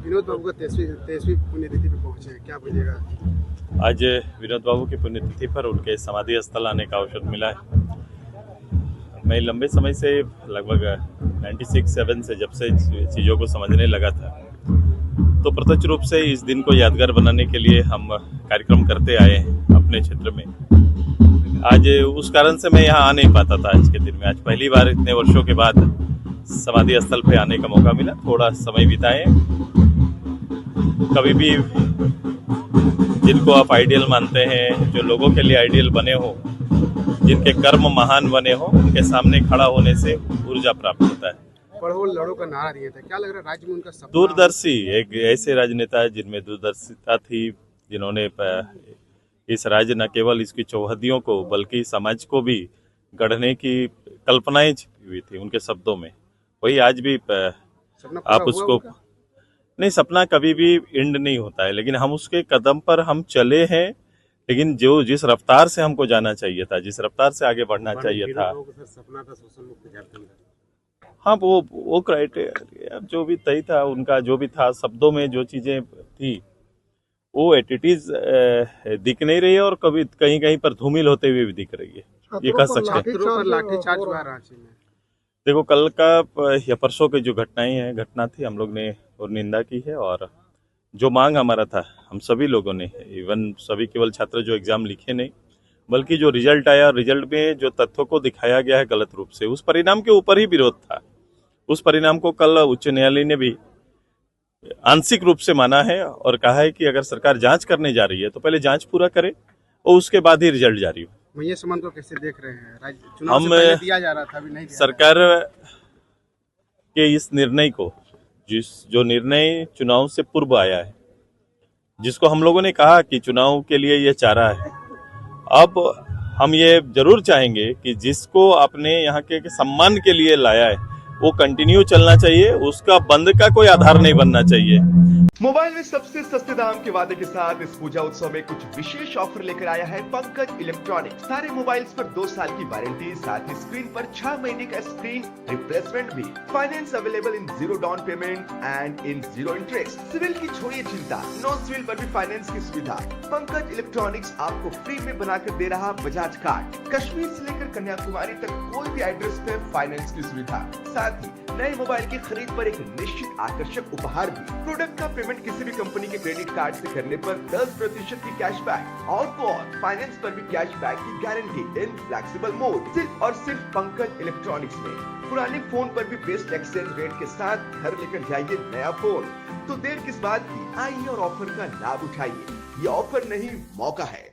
विनोद बाबू का 23वीं पुण्यतिथि पे पहुंचे हैं, क्या बोलिएगा? आज विनोद बाबू की पुण्यतिथि पर उनके समाधि स्थल आने का अवसर मिला है। मैं लंबे समय से लगभग 96-7 से जब से चीज़ों को समझने लगा था, तो प्रत्यक्ष रूप से इस दिन को यादगार बनाने के लिए हम कार्यक्रम करते आए हैं अपने क्षेत्र में। आज उस कारण से मैं यहाँ आ नहीं पाता था आज के दिन में। आज पहली बार इतने वर्षों के बाद समाधि स्थल पे आने का मौका मिला, थोड़ा समय बिताए। कभी भी जिनको आप आइडियल मानते हैं, जो लोगों के लिए आइडियल बने हो, जिनके कर्म महान बने हो, उनके सामने खड़ा होने से ऊर्जा प्राप्त होता है। पढ़ो लड़ो का नारा दिया था, क्या लग रहा है राज्य में उनका सपना? दूरदर्शी एक ऐसे राजनेता है जिनमें दूरदर्शिता थी, जिन्होंने इस राज्य न केवल इसकी चौहदियों को बल्कि समाज को भी गढ़ने की कल्पनाएं छिपी हुई थी उनके शब्दों में। वही आज भी आप उसको नहीं, सपना कभी भी एंड नहीं होता है, लेकिन हम उसके कदम पर हम चले हैं। लेकिन जो जिस रफ्तार से हमको जाना चाहिए था, जिस रफ्तार से आगे बढ़ना चाहिए था, सपना था सोशल मुक्त झारखंड। हाँ, वो क्राइटेरिया जो भी तय था, उनका जो भी था, शब्दों में जो चीजें थी वो एटिटीज दिख नहीं रही है, और कभी कहीं कहीं पर धूमिल होते हुए भी दिख रही है, ये कह सकते हैं। लाठीचार्ज हुआ रांची में। देखो, कल का या परसों की जो घटना थी, हम लोग ने और निंदा की है। और जो मांग हमारा था, हम सभी लोगों ने, इवन सभी केवल छात्र जो एग्जाम लिखे नहीं, बल्कि जो रिजल्ट आया, रिजल्ट में जो तथ्यों को दिखाया गया है गलत रूप से, उस परिणाम के ऊपर ही विरोध था। उस परिणाम को कल उच्च न्यायालय ने भी आंशिक रूप से माना है और कहा है कि अगर सरकार जांच करने जा रही है तो पहले जांच पूरा करे और उसके बाद ही रिजल्ट जारी हो। मैया समन को कैसे देख रहे हैं? चुनाव से पहले दिया जा रहा था, अभी नहीं दिया। सरकार के इस निर्णय को, जो निर्णय चुनाव से पूर्व आया है, जिसको हम लोगों ने कहा कि चुनाव के लिए ये चारा है, अब हम ये जरूर चाहेंगे कि जिसको आपने यहाँ के सम्मान के लिए लाया है वो कंटिन्यू चलना चाहिए, उसका बंद का कोई आधार नहीं बनना चाहिए। मोबाइल में सबसे सस्ते दाम के वादे के साथ इस पूजा उत्सव में कुछ विशेष ऑफर लेकर आया है पंकज इलेक्ट्रॉनिक्स। सारे मोबाइल्स पर 2 साल की वारंटी, साथ ही स्क्रीन पर 6 महीने का स्क्रीन रिप्लेसमेंट भी। Finance available in 0 down payment and in 0 interest. CIBIL की छोड़िए चिंता, नॉन सिविल पर भी फाइनेंस की सुविधा। पंकज इलेक्ट्रॉनिक्स आपको फ्री में बनाकर दे रहा बजाज कार्ड। कश्मीर से लेकर कन्याकुमारी तक कोई भी एड्रेस पे फाइनेंस की सुविधा। साथ ही नए मोबाइल की खरीद पर एक निश्चित आकर्षक उपहार भी। प्रोडक्ट का पेमेंट किसी भी कंपनी के क्रेडिट कार्ड से करने पर 10% की कैशबैक, और तो और फाइनेंस पर भी कैशबैक की गारंटी इन फ्लेक्सिबल मोड। सिर्फ और सिर्फ पंकज इलेक्ट्रॉनिक्स में। पुराने फोन पर भी बेस्ट एक्सचेंज रेट के साथ घर लेकर जाइए नया फोन। तो देर किस बात की, आइए और ऑफर का लाभ उठाइए। ये ऑफर नहीं, मौका है।